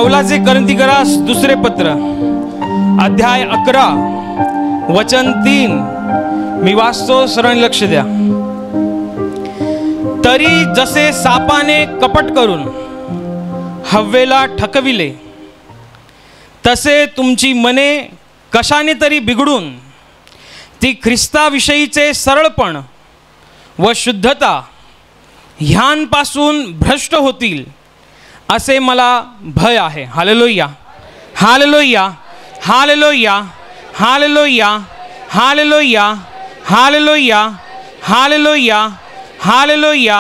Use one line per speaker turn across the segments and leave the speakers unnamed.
पौलाचे कोरिन्थीकरास दुसरे पत्र अध्याय 11 वचन 3 मी वाचतो, सर्वांनी लक्ष द्या. तरी जसे सापाने कपट करून हव्वेला ठकविले, तसे तुमची मने कशाने तरी बिघडून ती ख्रिस्ताविषयीचे सरळपण व शुद्धता ह्यांपासून भ्रष्ट होतील असे मला भय आहे. Hallelujah, hallelujah, hallelujah, hallelujah, hallelujah, hallelujah, hallelujah, hallelujah,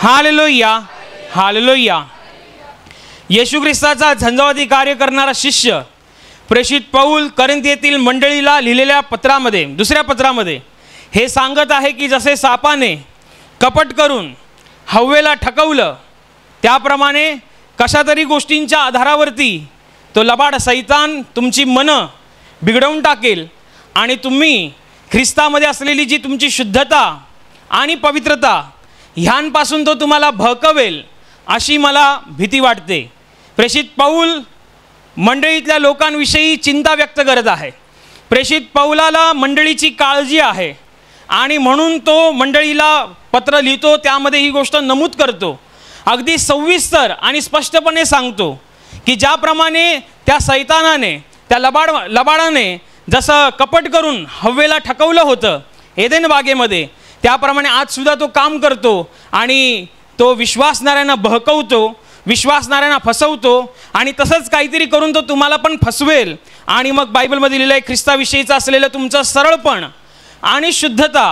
hallelujah, hallelujah. येशू ख्रिस्ताचा झंझावाती कार्य करणारा शिष्य प्रेषित पौल कोरिन्थीतील मंडळीला लिहिलेल्या पत्रामध्ये, दुसऱ्या पत्रामध्ये हे सांगत आहे की जसे सापाने कपट करून हव्वेला ठकवलं, त्याप्रमाणे कशा तरी गोष्टींच्या आधारावरती तो लबाड सैतान तुमची मनं बिघडवून टाकेल आणि तुम्ही ख्रिस्तामध्ये असलेली जी तुमची शुद्धता आणि पवित्रता ह्यांपासून तो तुम्हाला भडकवेल अशी मला भीती वाटते. प्रेषित पौल मंडळीतल्या लोकांविषयी चिंता व्यक्त करत आहे. प्रेषित पौलाला मंडळीची काळजी आहे आणि म्हणून तो मंडळीला पत्र लिहितो, त्यामध्ये ही गोष्ट नमूद करतो, अगदी सविस्तर आणि स्पष्टपणे सांगतो की ज्याप्रमाणे त्या सैतानाने, त्या लबाडाने जसं कपट करून हव्वेला ठकवलं होतं एदेन बागेमध्ये, त्याप्रमाणे आजसुद्धा तो काम करतो आणि तो विश्वासणाऱ्यांना बहकवतो, विश्वासणाऱ्यांना फसवतो आणि तसंच काहीतरी करून तो तुम्हाला पण फसवेल. आणि मग बायबलमध्ये लिहिलं आहे ख्रिस्ताविषयीचं असलेलं तुमचं सरळपण आणि शुद्धता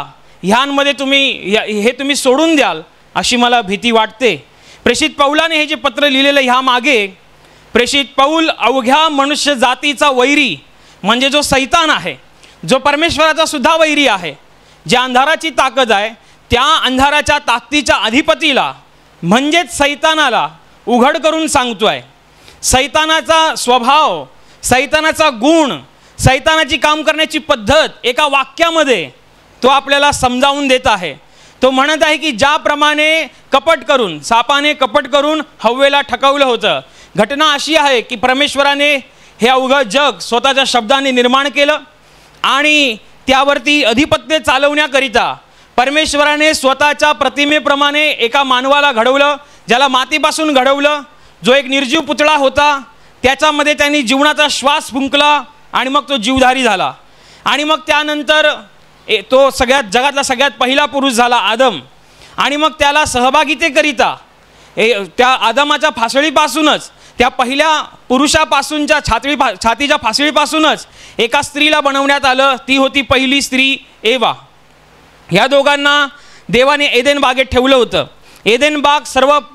ह्यांमध्ये तुम्ही सोडून द्याल अशी मला भीती वाटते. प्रेषित पौलाने हे जे पत्र लिहिलेलं ह्यामागे प्रेषित पौल अवघ्या मनुष्य जातीचा वैरी म्हणजे जो सैतान आहे, जो परमेश्वराचा सुद्धा वैरी आहे, ज्या अंधाराची ताकद आहे त्या अंधाराच्या ताकदीच्या अधिपतीला म्हणजेच सैतानाला उघड करून सांगतो आहे. सैतानाचा स्वभाव, सैतानाचा गुण, सैतानाची काम करण्याची पद्धत एका वाक्यामध्ये तो आपल्याला समजावून देत आहे. तो म्हणत आहे की ज्याप्रमाणे कपट करून, सापाने कपट करून हव्वेला ठकवलं होतं, घटना अशी आहे की परमेश्वराने हे अवघं जग स्वतःच्या शब्दाने निर्माण केलं आणि त्यावरती अधिपत्य चालवण्याकरिता परमेश्वराने स्वतःच्या प्रतिमेप्रमाणे एका मानवाला घडवलं, ज्याला मातीपासून घडवलं, जो एक निर्जीव पुतळा होता, त्याच्यामध्ये त्यांनी जीवनाचा श्वास फुंकला आणि मग तो जीवधारी झाला. आणि मग त्यानंतर तो जगातला सगळ्यात पहिला पुरुष झाला आदम. आणि मग त्याला सहभागितेकरिता त्या आदमाच्या फासळीपासूनच, त्या पहिल्या पुरुषापासूनच्या छातीच्या फासळीपासूनच एका स्त्रीला बनवण्यात आलं. ती होती पहिली स्त्री एवा. ह्या दोघांना देवाने एदेन बागेत ठेवलं होतं. एदेन बाग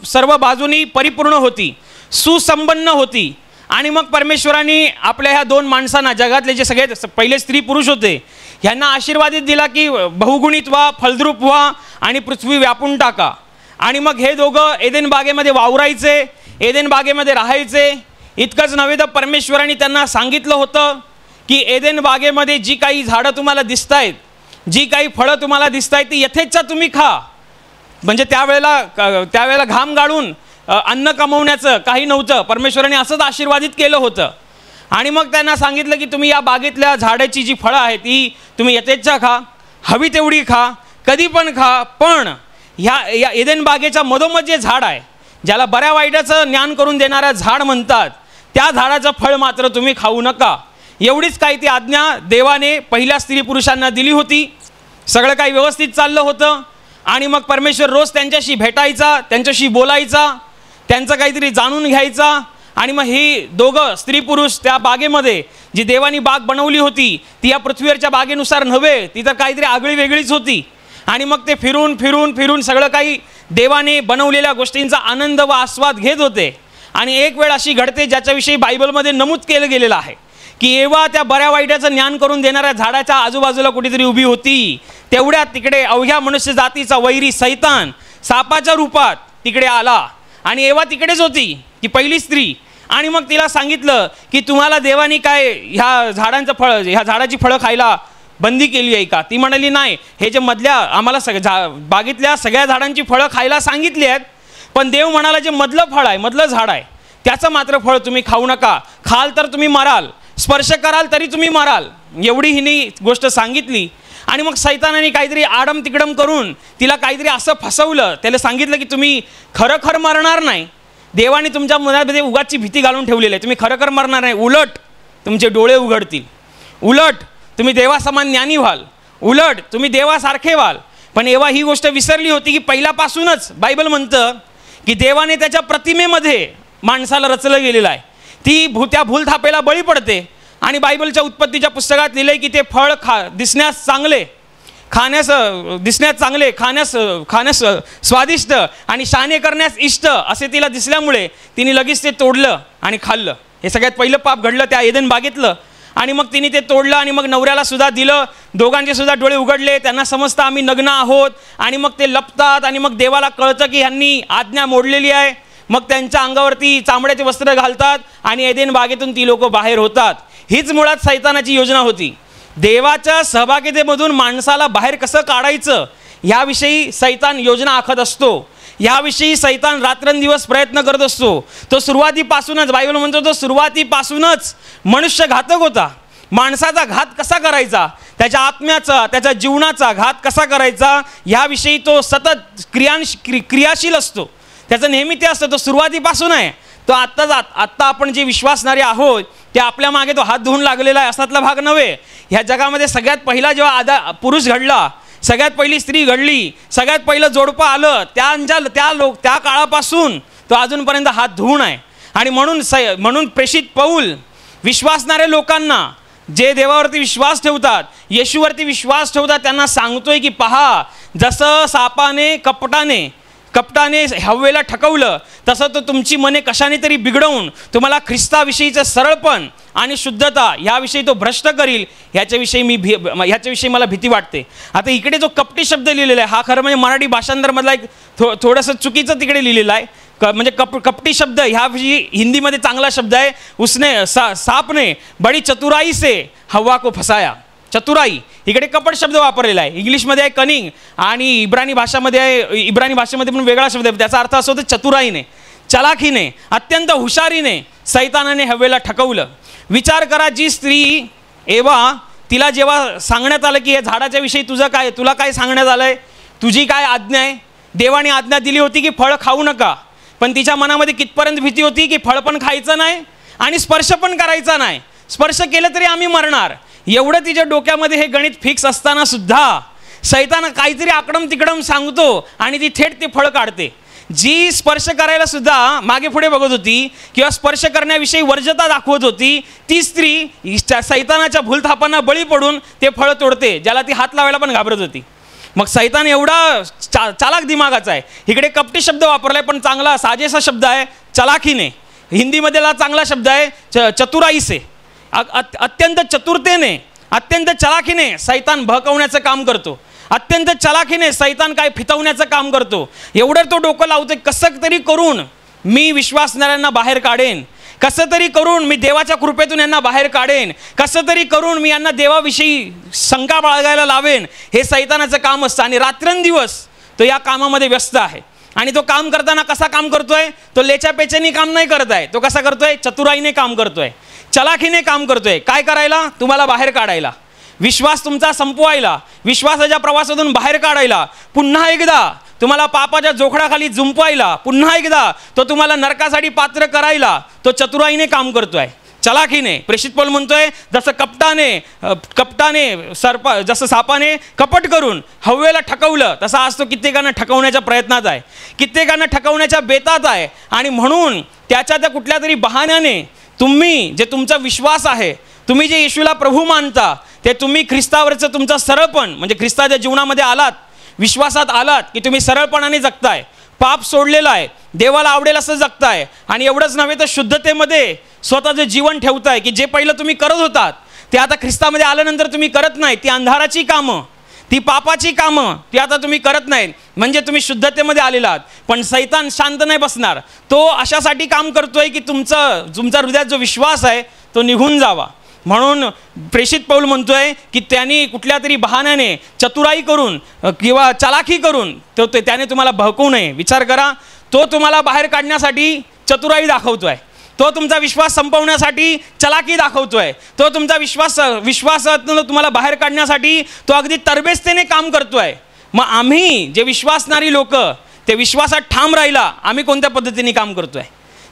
सर्व बाजूनी परिपूर्ण होती, सुसंपन्न होती. आणि मग परमेश्वराने आपल्या ह्या दोन माणसांना, जगातले जे सगळे पहिले स्त्री पुरुष होते, ह्यांना आशीर्वादित दिला की बहुगुणित व्हा, फलद्रूप व्हा आणि पृथ्वी व्यापून टाका. आणि मग हे दोघं एदेन बागेमध्ये वावरायचे, एदेन बागेमध्ये राहायचे. इतकंच नव्हे तर परमेश्वराने त्यांना सांगितलं होतं की एदेन बागेमध्ये जी काही झाडं तुम्हाला दिसत आहेत, जी काही फळं तुम्हाला दिसत आहेत, ती यथेच्छा तुम्ही खा. म्हणजे त्यावेळेला घाम गाळून अन्न कमवण्याचं काही नव्हतं. परमेश्वराने असंच आशीर्वादित केलं होतं. आणि मग त्यांना सांगितलं की तुम्ही या बागेतल्या झाडाची जी फळं आहेत ती तुम्ही यथेच्छा खा, हवी तेवढी खा, कधी पण खा. पण ह्या एदेन बागेच्या मधोमध जे झाड आहे, ज्याला बऱ्या वाईटाचं ज्ञान करून देणारं झाड म्हणतात, त्या झाडाचं फळ मात्र तुम्ही खाऊ नका. एवढीच काही ती आज्ञा देवाने पहिल्या स्त्री पुरुषांना दिली होती. सगळं काही व्यवस्थित चाललं होतं. आणि मग परमेश्वर रोज त्यांच्याशी भेटायचा, त्यांच्याशी बोलायचा, त्यांचं काहीतरी जाणून घ्यायचा. आणि मग ही दोघं स्त्री पुरुष त्या बागेमध्ये, जी देवानी बाग बनवली होती ती या पृथ्वीवरच्या बागेनुसार नव्हे, ती तर काहीतरी आगळी वेगळीच होती. आणि मग ते फिरून फिरून फिरून सगळं काही देवाने बनवलेल्या गोष्टींचा आनंद व आस्वाद घेत होते. आणि एक वेळ अशी घडते ज्याच्याविषयी बायबलमध्ये नमूद केलं गेलेलं आहे की एव्हा त्या बऱ्या वाईटाचं ज्ञान करून देणाऱ्या झाडाच्या आजूबाजूला कुठेतरी उभी होती. तेवढ्यात तिकडे अवघ्या मनुष्य जातीचा वैरी सैतान सापाच्या रूपात तिकडे आला. आणि एव्हा तिकडेच होती ती पहिली स्त्री. आणि मग तिला सांगितलं की तुम्हाला देवानी काय ह्या झाडाची फळं खायला बंदी केली आहे का? ती म्हणाली नाही, हे जे मधल्या आम्हाला बागेतल्या सगळ्या झाडांची फळं खायला सांगितली आहेत, पण देव म्हणाला जे मधलं फळ आहे, मधलं झाड आहे त्याचं मात्र फळ तुम्ही खाऊ नका, खाल तर तुम्ही मराल, स्पर्श कराल तरी तुम्ही मराल. एवढी हिने गोष्ट सांगितली. आणि मग सैतानाने काहीतरी आडम तिकडम करून तिला काहीतरी असं फसवलं, त्याला सांगितलं की तुम्ही खरं मरणार नाही. देवाने तुमच्या मनामध्ये उगाची भीती घालून ठेवलेली आहे, तुम्ही खरं मरणार नाही, उलट तुमचे डोळे उघडतील, उलट तुम्ही देवासमान ज्ञानी व्हाल, उलट तुम्ही देवासारखे व्हाल. पण एव्हा ही गोष्ट विसरली होती की पहिल्यापासूनच बायबल म्हणतं की देवाने त्याच्या प्रतिमेमध्ये माणसाला रचलं गेलेलं आहे. ती त्या भूलथापेला बळी पडते. आणि बायबलच्या उत्पत्तीच्या पुस्तकात लिहिलं आहे की ते फळ दिसण्यास चांगले, दिसण्यास चांगले, खाण्यास स्वादिष्ट आणि शहाणे करण्यास इष्ट असे तिला दिसल्यामुळे तिने लगेच ते तोडलं आणि खाल्लं. हे सगळ्यात पहिलं पाप घडलं त्या एदेन बागेतलं. आणि मग तिने ते तोडलं आणि मग नवऱ्याला सुद्धा दिलं. दोघांचे सुद्धा डोळे उघडले, त्यांना समजतं आम्ही नग्न आहोत. आणि मग ते लपतात आणि मग देवाला कळतं की ह्यांनी आज्ञा मोडलेली आहे. मग त्यांच्या अंगावरती चामड्याचे वस्त्र घालतात आणि एदेन बागेतून ती लोक बाहेर होतात. हीच मुळात सैतानाची योजना होती. देवाच्या सहभागितेमधून माणसाला बाहेर कसं काढायचं ह्याविषयी सैतान योजना आखत असतो. ह्याविषयी सैतान रात्रंदिवस प्रयत्न करत असतो. तो सुरुवातीपासूनच, बायबल म्हणतो तो सुरुवातीपासूनच मनुष्य घातक होता. माणसाचा घात कसा करायचा, त्याच्या आत्म्याचा, त्याच्या जीवनाचा घात कसा करायचा ह्याविषयी तो सतत क्रियाशील असतो. त्याचं नेहमी ते असतं, तो सुरुवातीपासून आहे. तो आत्ता आपण जे विश्वासणारे आहोत ते आपल्या मागे तो हात धुवून लागलेला आहे असातला भाग नव्हे. ह्या जगामध्ये सगळ्यात पहिला जेव्हा पुरुष घडला, सगळ्यात पहिली स्त्री घडली, सगळ्यात पहिलं जोडपं आलं, त्या काळापासून तो अजूनपर्यंत हात धुवून आहे. आणि म्हणून प्रेषित पौल विश्वासणाऱ्या लोकांना, जे देवावरती विश्वास ठेवतात, येशूवरती विश्वास ठेवतात, त्यांना सांगतोय की पहा, जसं सापाने कपटाने हव्वेला ठकवलं तसं तो तुमची मने कशाने तरी बिघडवून तुम्हाला ख्रिस्ताविषयीचं सरळपण आणि शुद्धता ह्याविषयी तो भ्रष्ट करील. ह्याच्याविषयी मला भीती वाटते. आता इकडे जो कपटी शब्द लिहिलेला आहे हा खरं म्हणजे मराठी भाषांतरमधला एक थोडंसं चुकीचं तिकडे लिहिलेलं आहे. म्हणजे कपटी शब्द ह्याविषयी हिंदीमध्ये चांगला शब्द आहे. सांप ने बडी चतुराई से हवा को फसाया. चतुराई इकडे कपट शब्द वापरलेला आहे. इंग्लिशमध्ये आहे कनिंग आणि इब्राणी भाषेमध्ये पण वेगळा शब्द आहे. त्याचा अर्थ असं होतं चतुराईने, चलाखीने, अत्यंत हुशारीने सैतानाने हवेला ठकवलं. विचार करा, जी स्त्री तिला जेव्हा सांगण्यात आलं की या झाडाच्या विषयी तुला काय सांगण्यात आलंय, तुझी काय आज्ञा आहे, देवाने आज्ञा दिली होती की फळ खाऊ नका, पण तिच्या मनामध्ये कितपर्यंत भीती होती की फळ पण खायचं नाही आणि स्पर्श पण करायचा नाही, स्पर्श केलं तरी आम्ही मरणार. एवढं तिच्या डोक्यामध्ये हे गणित फिक्स असताना सुद्धा सैतान काहीतरी आकडम तिकडम सांगतो आणि ती थेट ते फळ काढते. जी स्पर्श करायला सुद्धा मागे पुढे बघत होती किंवा स्पर्श करण्याविषयी वर्जता दाखवत होती, ती स्त्री सैतानाच्या भूलथापांना बळी पडून ते फळ तोडते, ज्याला ती हात लावायला पण घाबरत होती. मग सैतान एवढा चालाक दिमागाचा आहे. इकडे कपटी शब्द वापरलाय पण चांगला साजेसा शब्द आहे चलाखीने. हिंदीमधला चांगला शब्द आहे चतुराई से. अत्यंत चतुरतेने, अत्यंत चलाखीने सैतान भडकवण्याचं काम करतो. अत्यंत चलाखीने सैतान काय फितवण्याचं काम करतो. एवढं तो डोकं लावतोय, कसं तरी करून मी विश्वासणाऱ्यांना बाहेर काढेन, कसं तरी करून मी देवाच्या कृपेतून यांना बाहेर काढेन, कसं तरी करून मी यांना देवाविषयी शंका बाळगायला लावेन. हे सैतानाचं काम असतं आणि रात्रंदिवस तो या कामामध्ये व्यस्त आहे. आणि तो काम करताना कसा काम करतोय, तो लेच्यापेच्यानी काम नाही करत आहे. तो कसा करतोय, चतुराईने काम करतोय, चलाखीने काम करतोय. काय करायला, तुम्हाला बाहेर काढायला, विश्वास तुमचा संपवायला, विश्वासाच्या प्रवासातून बाहेर काढायला, पुन्हा एकदा तुम्हाला पापाच्या जोखडाखाली जुंपवायला, पुन्हा एकदा तो तुम्हाला नरकासाठी पात्र करायला तो चतुराईने काम करतोय, चलाखीने. प्रेषित पौल म्हणतोय जसं जसं सापाने कपट करून हव्वेला ठकवलं, तसा आज तो कित्येकांना ठकवण्याच्या प्रयत्नात आहे, कित्येकांना ठकवण्याच्या बेतात आहे. आणि म्हणून त्याच्या त्या कुठल्या तरी बहाण्याने तुम्ही जे तुमचा विश्वास आहे, तुम्ही जे येशूला प्रभू मानता, ते तुम्ही ख्रिस्तावरचं तुमचं सरळपण म्हणजे ख्रिस्ताच्या जीवनामध्ये आलात, विश्वासात आलात की तुम्ही सरळपणाने जगताय, पाप सोडलेला आहे, देवाला आवडेल असं जगताय. आणि एवढंच नव्हे तर शुद्धतेमध्ये स्वतःचं जीवन ठेवताय की जे पहिलं तुम्ही करत होतात ते आता ख्रिस्तामध्ये आल्यानंतर तुम्ही करत नाही. ती अंधाराची कामं, ती पापाची कामं ती आता तुम्ही करत नाहीत, म्हणजे तुम्ही शुद्धतेमध्ये आलेला आहात. पण सैतान शांत नाही बसणार. तो अशासाठी काम करतोय की तुमचा हृदयात जो विश्वास आहे तो निघून जावा. म्हणून प्रेषित पौल म्हणतोय की त्यांनी कुठल्या तरी बहाण्याने चतुराई करून किंवा चलाखी करून त्याने तुम्हाला भडकवू नये. विचार करा, तो तुम्हाला बाहेर काढण्यासाठी चतुराई दाखवतोय. तो तुमचा विश्वास संपवण्यासाठी चलाकी दाखवतोय, तो तुमचा विश्वासातून तुम्हाला बाहेर काढण्यासाठी तो अगदी तरबेजतेने काम करतोय. मग आम्ही जे विश्वासणारी लोक ते विश्वासात ठाम राहिला, आम्ही कोणत्या पद्धतीने काम करतोय?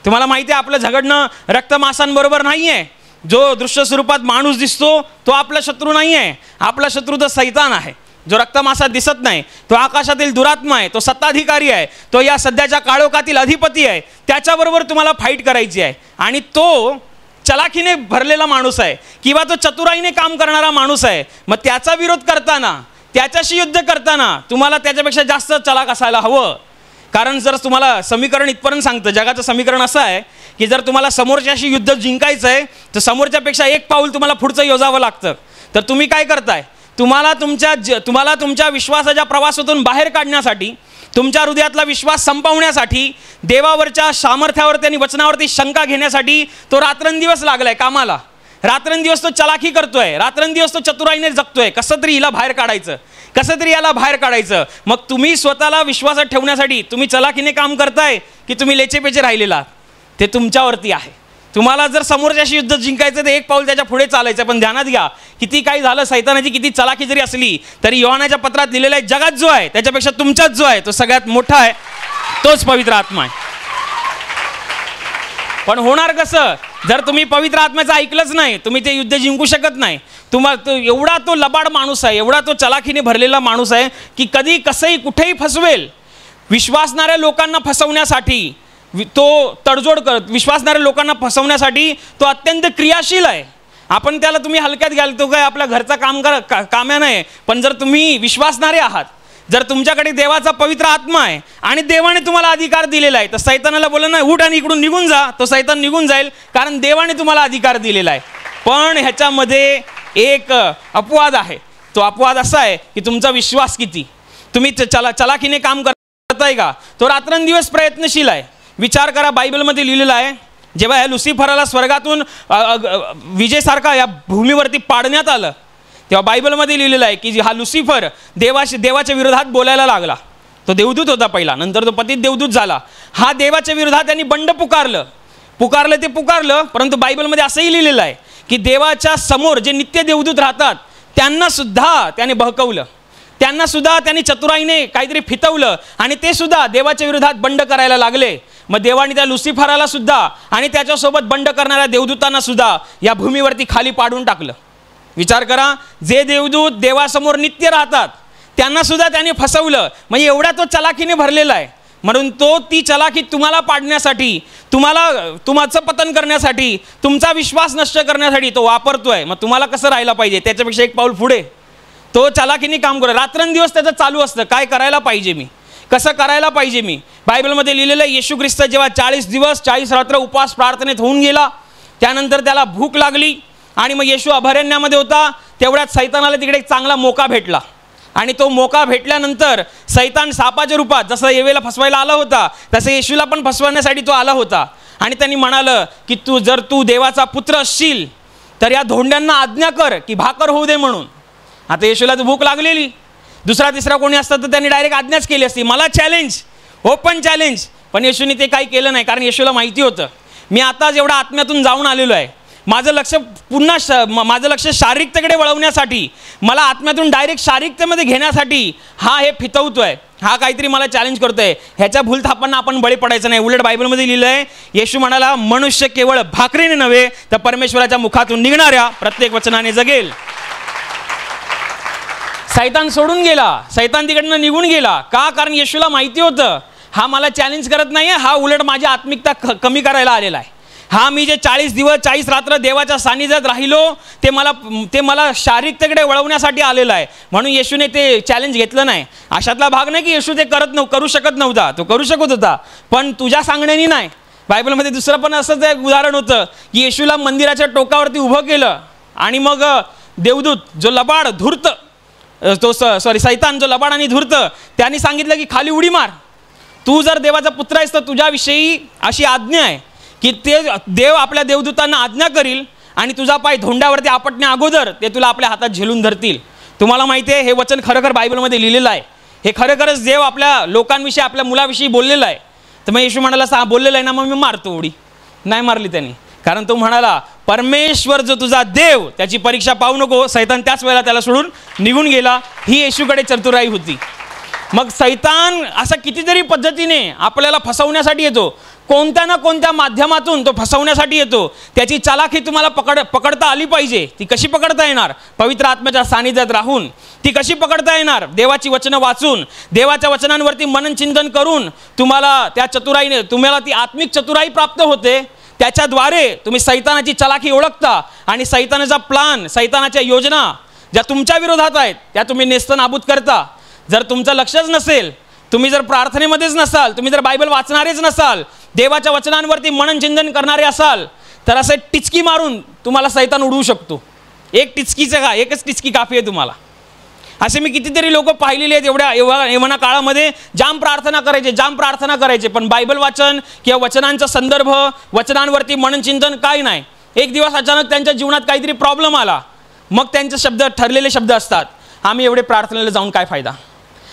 तुम्हाला माहिती आहे आपलं झगडणं रक्तमांसांबरोबर नाही आहे. जो दृश्य स्वरूपात माणूस दिसतो तो आपला शत्रू नाही आहे. आपला शत्रू तर सैतान आहे, जो रक्तमांसात दिसत नाही. तो आकाशातील दुरात्मा आहे, तो सत्ताधिकारी आहे, तो या सध्याच्या काळोखातील अधिपती आहे. त्याच्याबरोबर तुम्हाला फाईट करायची आहे. आणि तो चलाखीने भरलेला माणूस आहे किंवा तो चतुराईने काम करणारा माणूस आहे. मग त्याचा विरोध करताना, त्याच्याशी युद्ध करताना तुम्हाला त्याच्यापेक्षा जास्त चलाक असायला हवं. कारण जर तुम्हाला समीकरण इथपर्यंत सांगतं, जगाचं समीकरण असं आहे की जर तुम्हाला समोरच्याशी युद्ध जिंकायचं आहे तर समोरच्यापेक्षा एक पाऊल तुम्हाला पुढचं योजावं लागतं. तर तुम्ही काय करताय? तुम्हाला तुमच्या विश्वासाच्या प्रवासातून बाहेर काढण्यासाठी, तुमच्या हृदयातला विश्वास संपवण्यासाठी, देवावरच्या सामर्थ्यावरती आणि वचनावरती शंका घेण्यासाठी तो रात्रंदिवस लागलाय कामाला. रात्रंदिवस तो चलाखी करतोय, रात्रंदिवस तो चतुराईने जगतोय. कसं तरी हिला बाहेर काढायचं, कसं तरी याला बाहेर काढायचं. मग तुम्ही स्वतःला विश्वासात ठेवण्यासाठी तुम्ही चलाखीने काम करताय की तुम्ही लेचेपेचे राहिलेला, ते तुमच्यावरती आहे. तुम्हाला जर समोरच्याशी युद्ध जिंकायचं तर एक पाऊल त्याच्या पुढे चालायचं. पण ध्यानात घ्या, किती काही झालं, सैतानाची किती चलाखी जरी असली तरी योहानाच्या पत्रात लिहिलेला आहे, जगात जो आहे त्याच्यापेक्षा तुमच्यात जो आहे तो सगळ्यात मोठा आहे, तोच पवित्र आत्मा आहे. पण होणार कसं? जर तुम्ही पवित्र आत्म्याचं ऐकलंच नाही, तुम्ही ते युद्ध जिंकू शकत नाही. एवढा तो लबाड माणूस आहे, एवढा तो चलाखीने भरलेला माणूस आहे की कधी कसंही कुठेही फसवेल. विश्वासणाऱ्या लोकांना फसवण्यासाठी तो तडजोड करत, विश्वासणाऱ्या लोकांना फसवण्यासाठी तो अत्यंत क्रियाशील आहे. आपण त्याला तुम्ही हलक्यात घ्याल, तो काय आपल्या घरचा काम्या नाही. पण जर तुम्ही विश्वासणारे आहात, जर तुमच्याकडे देवाचा पवित्र आत्मा आहे आणि देवाने तुम्हाला अधिकार दिलेला आहे, तर सैतानाला बोललं नाही उठ आणि इकडून निघून जा, तो सैतान निघून जाईल, कारण देवाने तुम्हाला अधिकार दिलेला आहे. पण ह्याच्यामध्ये एक अपवाद आहे. तो अपवाद असा आहे की तुमचा विश्वास किती, तुम्ही चलाखीने काम करताय का? तो रात्रंदिवस प्रयत्नशील आहे. विचार करा, बायबलमध्ये लिहिलेलं आहे, जेव्हा ह्या लुसिफरला स्वर्गातून विजेसारखा या भूमीवरती पाडण्यात आलं, तेव्हा बायबलमध्ये लिहिलेलं आहे की हा लुसिफर देवाच्या विरोधात बोलायला लागला. तो देवदूत होता पहिला, नंतर तो पतित देवदूत झाला. हा देवाच्या विरोधात त्यांनी बंड पुकारलं, परंतु बायबलमध्ये असंही लिहिलेलं आहे की देवाच्या समोर जे नित्य देवदूत राहतात त्यांना सुद्धा त्याने बहकवलं, त्यांना सुद्धा त्यांनी चतुराईने काहीतरी फितवलं आणि ते सुद्धा देवाच्या विरोधात बंड करायला लागले. मग देवाने त्या लुसिफराला सुद्धा आणि त्याच्यासोबत बंड करणाऱ्या देवदूतांना सुद्धा या भूमीवरती खाली पाडून टाकलं. विचार करा, जे देवदूत देवासमोर नित्य राहतात त्यांना सुद्धा त्याने फसवलं. म्हणजे एवढा तो चलाखीने भरलेला आहे. म्हणून तो ती चलाखी तुम्हाला पाडण्यासाठी, तुमचं पतन करण्यासाठी, तुमचा विश्वास नष्ट करण्यासाठी तो वापरतोय. मग तुम्हाला कसं राहायला पाहिजे? त्याच्यापेक्षा एक पाऊल पुढे तो चलाखीने काम करतो. रात्रंदिवस त्याचं चालू असतं, काय करायला पाहिजे मी, कसं करायला पाहिजे मी. बायबलमध्ये लिहिलेलं आहे, येशू ख्रिस्त जेव्हा 40 दिवस 40 रात्र उपवास प्रार्थनेत होऊन गेला, त्यानंतर त्याला भूक लागली आणि मग येशू अभयारण्यामध्ये होता. तेवढ्यात सैतानाला तिकडे एक चांगला मोका भेटला आणि तो मोका भेटल्यानंतर सैतान सापाच्या रूपात जसं येवेला फसवायला आला होता तसं येशूला पण फसवण्यासाठी तो आला होता. आणि त्यांनी म्हणालं की जर तू देवाचा पुत्र असशील तर या धोंड्यांना आज्ञा कर की भाकर होऊ दे म्हणून. आता येशूला तर भूक लागलेली, दुसरा तिसरा कोणी असतं तर त्यांनी डायरेक्ट आज्ञाच केली असती, मला चॅलेंज, ओपन चॅलेंज. पण येशूने ते काही केलं नाही, कारण येशूला माहिती होतं मी आता जेवढा आत्म्यातून जाऊन आलेलो आहे, माझं लक्ष शारीरिकतेकडे वळवण्यासाठी, मला आत्म्यातून डायरेक्ट शारीरिकतेमध्ये घेण्यासाठी हा हे फितवतोय, हा काहीतरी मला चॅलेंज करतोय. ह्याच्या भूलथापांना आपण बळी पडायचं नाही. उलट बायबलमध्ये लिहिलं आहे, येशू म्हणाला मनुष्य केवळ भाकरीने नव्हे तर परमेश्वराच्या मुखातून निघणाऱ्या प्रत्येक वचनाने जगेल. सैतान सोडून गेला, सैतान तिकडनं निघून गेला. का? कारण येशूला माहिती होतं हा मला चॅलेंज करत नाही आहे, हा उलट माझी आत्मिकता कमी करायला आलेला आहे. हा मी जे 40 दिवस 40 रात्र देवाच्या सानिध्यात राहिलो ते मला शारीरिकतेकडे वळवण्यासाठी आलेलं आहे. म्हणून येशूने ते चॅलेंज घेतलं नाही. अशातला भाग नाही की येशू ते करू शकत नव्हता, तो करू शकत होता, पण तुझ्या सांगण्यानी नाही. बायबलमध्ये दुसरं पण असंच एक उदाहरण होतं की येशूला मंदिराच्या टोकावरती उभं केलं आणि मग देवदूत जो लबाड धूर्त सैतान जो लबाड आणि धूर्त, त्यांनी सांगितलं की खाली उडी मार, तू जर देवाचा पुत्र आहेस तर तुझ्याविषयी अशी आज्ञा आहे की ते देव आपल्या देवदूतांना आज्ञा करील आणि तुझा पाय धोंड्यावरती आपटण्या अगोदर ते तुला आपल्या हातात झेलून धरतील. तुम्हाला माहिती आहे हे वचन खरोखर बायबलमध्ये लिहिलेलं आहे. हे खरोखरच देव आपल्या लोकांविषयी, आपल्या मुलाविषयी बोललेलं आहे. तर मग येशू म्हणाला बोललेलं आहे ना, मग मी मारतो उडी. नाही मारली त्यांनी, कारण तो म्हणाला परमेश्वर जो तुझा देव, त्याची परीक्षा पाहू नको. सैतान त्याच वेळेला त्याला सोडून निघून गेला. ही येशूकडे चतुराई होती. मग सैतान असा कितीतरी पद्धतीने आपल्याला फसवण्यासाठी येतो, कोणत्या ना कोणत्या माध्यमातून तो फसवण्यासाठी येतो. त्याची चालाखी तुम्हाला पकडता आली पाहिजे. ती कशी पकडता येणार? पवित्र आत्म्याच्या सानिध्यात राहून. ती कशी पकडता येणार? देवाची वचनं वाचून, देवाच्या वचनांवरती मनन चिंतन करून तुम्हाला त्या चतुराईने, तुम्हाला ती आत्मिक चतुराई प्राप्त होते. त्याच्याद्वारे तुम्ही सैतानाची चालाखी ओळखता आणि सैतानाचा प्लान, सैतानाच्या योजना ज्या तुमच्या विरोधात आहेत त्या तुम्ही नेस्तनाबूत करता. जर तुमचं लक्षच नसेल, तुम्ही जर प्रार्थनेमध्येच नसाल, तुम्ही जर बायबल वाचणारेच नसाल, देवाच्या वचनांवरती मनन चिंतन करणारे असाल, तर असे टिचकी मारून तुम्हाला सैतान उडवू शकतो. एक टिचकीचं का, एकच टिचकी काफी आहे तुम्हाला. असे मी कितीतरी लोक पाहिलेले आहेत. एवढ्या काळामध्ये जाम प्रार्थना करायचे, पण बायबल वाचन किंवा वचनांचा संदर्भ, वचनांवरती मनन चिंतन काही नाही. एक दिवस अचानक त्यांच्या जीवनात काहीतरी प्रॉब्लेम आला, मग त्यांचे शब्द, ठरलेले शब्द असतात, आम्ही एवढे प्रार्थनेला जाऊन काय फायदा,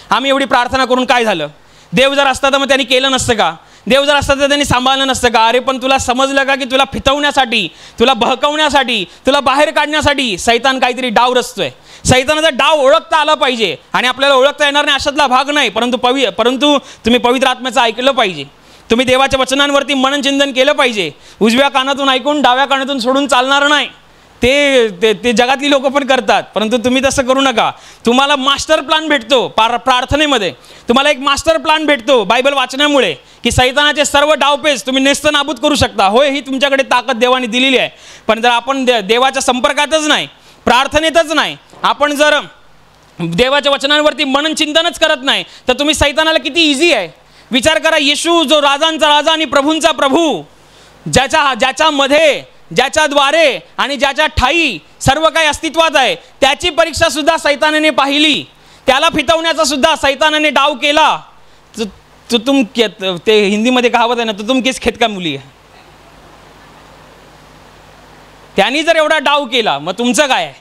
आम्ही एवढी प्रार्थना करून काय झालं, देव जर असता तर मग त्यांनी केलं नसतं का, देव जर असता तर त्यांनी सांभाळलं नसतं का. अरे पण तुला समजलं का की तुला फितवण्यासाठी, तुला बहकवण्यासाठी, तुला बाहेर काढण्यासाठी सैतान काहीतरी डाव रचतोय. सैतानाचा डाव ओळखता आला पाहिजे, आणि आपल्याला ओळखता येणार नाही अशातला भाग नाही, परंतु तुम्ही पवित्र आत्म्याचं ऐकलं पाहिजे. तुम्ही देवाच्या वचनांवरती मनन चिंतन केलं पाहिजे. उजव्या कानातून ऐकून डाव्या कानातून सोडून चालणार नाही. ते जगातली लोक पण करतात, परंतु तुम्ही तसं करू नका. तुम्हाला मास्टर प्लॅन भेटतो प्रार्थनेमध्ये, तुम्हाला एक मास्टर प्लॅन भेटतो बायबल वाचण्यामुळे, की सैतानाचे सर्व डावपेच तुम्ही नेस्तनाबूत करू शकता. होय, ही तुमच्याकडे ताकद देवाने दिलेली आहे. पण जर आपण देवाच्या संपर्कातच नाही, प्रार्थनेतच नाही, आपण जर देवाच्या वचनांवरती मनन चिंतनच करत नाही, तर तुम्ही सैतानाला किती इझी आहे. विचार करा, येशू जो राजांचा राजा आणि प्रभूंचा प्रभू, ज्याच्यामध्ये, ज्याच्याद्वारे आणि ज्याच्या ठाई सर्व काही अस्तित्वात आहे, त्याची परीक्षा सुद्धा सैतानाने पाहिली. त्याला फितवण्याचा सुद्धा सैतानाने डाव केला. ते हिंदीमध्ये कहावत आहे ना, तो तुम किस खेत का मुली आहे. त्यांनी जर एवढा डाव केला, मग तुमचं काय आहे?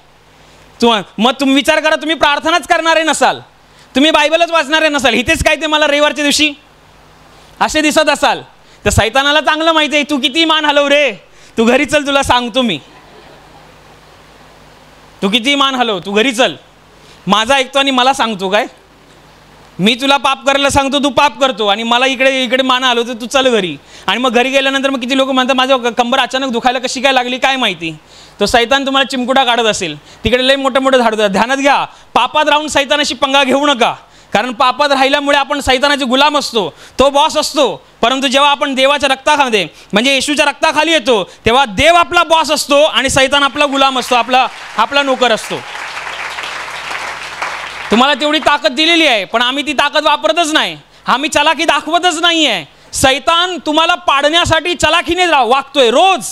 मग तुम्ही विचार करा, तुम्ही प्रार्थनाच करणारे नसाल, तुम्ही बायबलच वाचणारे नसाल, इथेच काय ते मला रविवारच्या दिवशी असे दिसत असाल, तर सैतानाला चांगलं माहिती आहे तू किती मान हलव रे, तू घरी चल, तुला सांगतो मी, तू किती मान हलव, तू घरी चल, माझा ऐकतो आणि मला सांगतो काय, मी तुला पाप करायला सांगतो, तू पाप करतो, आणि मला इकडे मान हलवतो, तू चल घरी. आणि मग घरी गेल्यानंतर मग किती लोक म्हणतात माझं कंबर अचानक दुखायला कशी काय लागली काय माहिती. तो सैतान तुम्हाला चिमकुटा काढत असेल, तिकडे लय मोठं झाड. ध्यानात घ्या, पापात राहून सैतानाशी पंगा घेऊ नका, कारण पापात राहिल्यामुळे आपण सैतानाचे गुलाम असतो, तो बॉस असतो. परंतु जेव्हा आपण देवाच्या रक्ताखाली, म्हणजे येशूच्या रक्ताखाली येतो, तेव्हा देव आपला बॉस असतो आणि सैतान आपला गुलाम असतो, आपला नोकर असतो. तुम्हाला तेवढी ताकद दिलेली आहे, पण आम्ही ती ताकद वापरतच नाही, आम्ही चलाखी दाखवतच नाही आहे. सैतान तुम्हाला पाडण्यासाठी चलाखीने वागतोय. रोज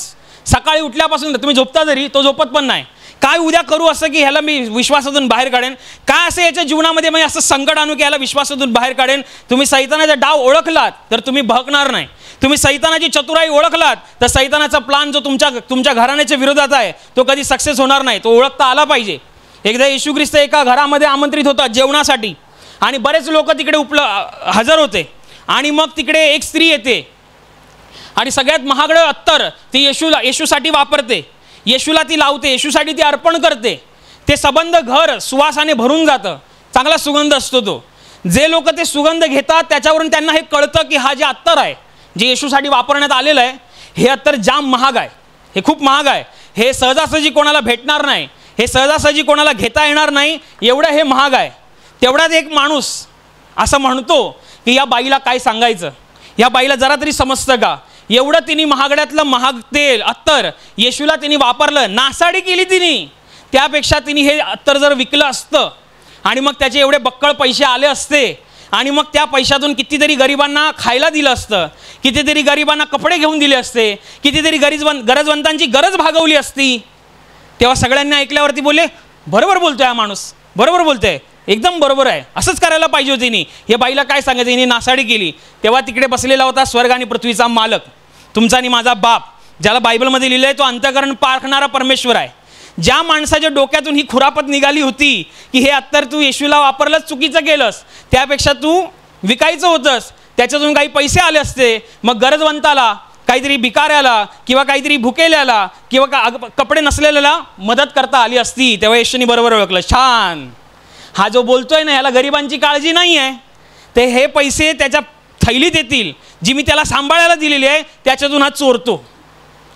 सकाळी उठल्यापासून तुम्ही झोपता जरी, तो झोपत पण नाही. काय उद्या करू असं की ह्याला मी विश्वासातून बाहेर काढेन, काय असं याच्या जीवनामध्ये मी असं संकट आणू की ह्याला विश्वासातून बाहेर काढेन. तुम्ही सैतानाचा डाव ओळखलात तर तुम्ही भडकणार नाही. तुम्ही सैतानाची चतुराई ओळखलात तर सैतानाचा प्लान जो तुमच्या घराण्याच्या विरोधात आहे तो कधी सक्सेस होणार नाही. तो ओळखता आला पाहिजे. एकदा येशू ख्रिस्त एका घरामध्ये आमंत्रित होता जेवणासाठी, आणि बरेच लोक तिकडे हजर होते. आणि मग तिकडे एक स्त्री येते आणि सगळ्यात महागडं अत्तर ती येशूसाठी वापरते, येशूला ती लावते, येशूसाठी ती अर्पण करते. ते सबंध घर सुवासाने भरून जातं, चांगला सुगंध असतो तो. जे लोक ते सुगंध घेतात त्याच्यावरून त्यांना हे कळतं की हा जे अत्तर आहे जे येशूसाठी वापरण्यात आलेलं आहे, हे अत्तर जाम महाग आहे, हे खूप महाग आहे, हे सहजासहजी कोणाला भेटणार नाही, हे सहजासहजी कोणाला घेता येणार नाही, एवढं हे महाग आहे. तेवढ्यात एक माणूस असं म्हणतो की या बाईला काय सांगायचं, या बाईला जरा तरी समजतं का, एवढं तिने महागड्यातलं महाग तेल अत्तर येशूला तिने वापरलं, नासाडी केली तिने. त्यापेक्षा तिने हे अत्तर जर विकलं असतं आणि मग त्याचे एवढे बक्कळ पैसे आले असते, आणि मग त्या पैशातून कितीतरी गरिबांना खायला दिलं असतं, कितीतरी गरिबांना कपडे घेऊन दिले असते, कितीतरी गरजवंतांची गरज भागवली असती. तेव्हा सगळ्यांनी ऐकल्यावरती बोलले बरोबर बोलतोय हा माणूस, बरोबर बोलतोय, एकदम बरोबर आहे, असंच करायला पाहिजे होती. हिने हे बाईला काय सांगायचं, हिने नासाडी केली. तेव्हा तिकडे बसलेला होता स्वर्ग आणि पृथ्वीचा मालक, तुमचा आणि माझा बाप, ज्याला बायबलमध्ये लिहिलं आहे तो अंतःकरण पारखणारा परमेश्वर आहे. ज्या माणसाच्या डोक्यातून ही खुरापत निघाली होती की हे अत्तर तू येशूला वापरलंच, चुकीचं केलंस, त्यापेक्षा तू विकायचं होतंस, त्याच्यातून काही पैसे आले असते, मग गरजवंताला काहीतरी भिकाऱ्याला किंवा काहीतरी भुकेल्याला किंवा कपडे नसलेल्याला मदत करता आली असती, तेव्हा येशूनी बरोबर ओळखलं, छान, हा जो बोलतोय ना ह्याला गरिबांची काळजी नाही आहे, ते हे पैसे त्याच्या थैलीत येतील, जी मी त्याला सांभाळायला दिलेली आहे त्याच्यातून हा चोरतो.